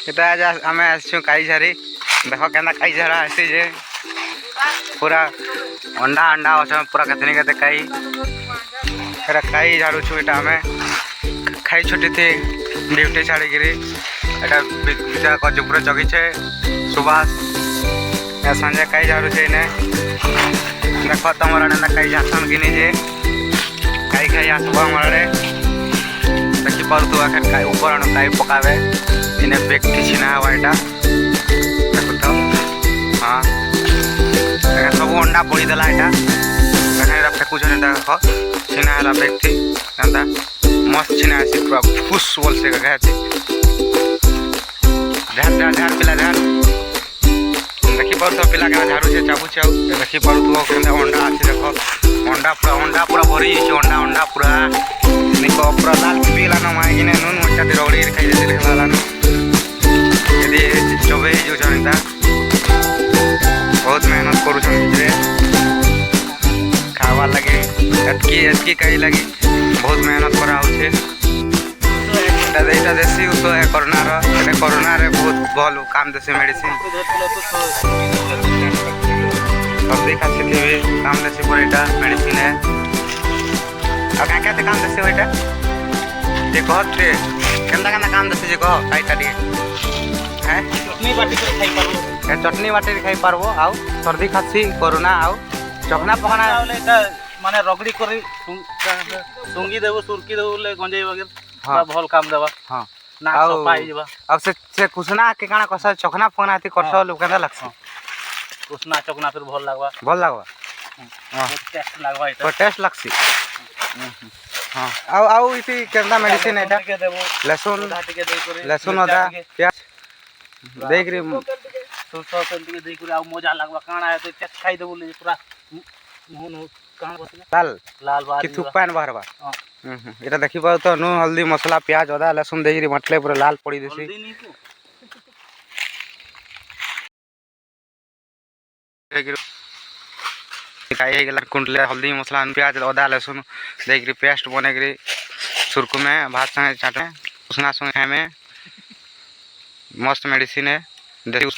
इतना आज आम आसु कई झारी देख के कई झारा आसी जे पूरा अंडा अंडा अच्छा पूरा कतनी के कई कई झाड़ू छु इटा आम खाई छुट्टी थी ड्यूटी छाड़िकी इटा पूरा जगीचे सुभाष संजय कई झाड़ू छे इने देख तुम कई झासन कि जे कई खाई आसब हमारे देखी पार्थ ऊपर कई पकावे इन्हें व्यक्ति छीना हवा यहाँ देखु तो हाँ सब अंडा पड़ीदेला यहाँ फेकुन देख छीना है व्यक्ति एंता मस्त छीना आसी पूरा फुस बोल से झार झार झार पिला झार देखी पार्थ पिला क्या झाड़ू से चाबुचे देखी पार्थ अंडा आसी देख अंडा पूरा भरी अंडा अंडा पूरा निक पूरा लाल पीला न माइक नून मचा रगड़ी खाई चबे होता बहुत मेहनत करूँ खावार लगे एतकी कई लगी बहुत मेहनत करा देसी ऊस है कोरोना रे बहुत भल काम देसी मेडिसिन सर्दी खासी थी काम देसी पूरा मेडिसिन है और क्या क्या काम देसी वहीटा ये कहते केन्दा केन्दा काम देसी जे कह कईटा टे हैं चटनी बाटी खाई पारबो आउ सर्दी खासी कोरोना आउ चखना पखना माने रगड़ी कर सुंगी देबो सुरकी देबो ले गंजेई वगैरह हां भल काम देबा हां ना सफाई जबा अब से कुसना के काना कसा चखना पखना थी करसो लोकंदा लगसी कुसना चखना फिर भल लागबा हां टेस्ट लगसी हाँ आउ इसी केन्दा मेडिसिन एटा लहसुन अदा प्याज देख रे सरसों तेल के देख रे आ मजा लागबा काना है तो टेस्ट खाई देबो ले पूरा मुन काना बसला लाल लाल बार कि थुपान बाहरबा एटा देखि पाउ तो नून हल्दी मसाला प्याज अदा लहसुन देख रे मटले पूरा लाल पड़ी देसी खाई गला कुंडले हल्दी मसला प्याज अदा लहसुन देख पेस्ट बने सुरकु में भात संगे चाटे उसना संगे खाए में मस्त मेडिसिन है देसी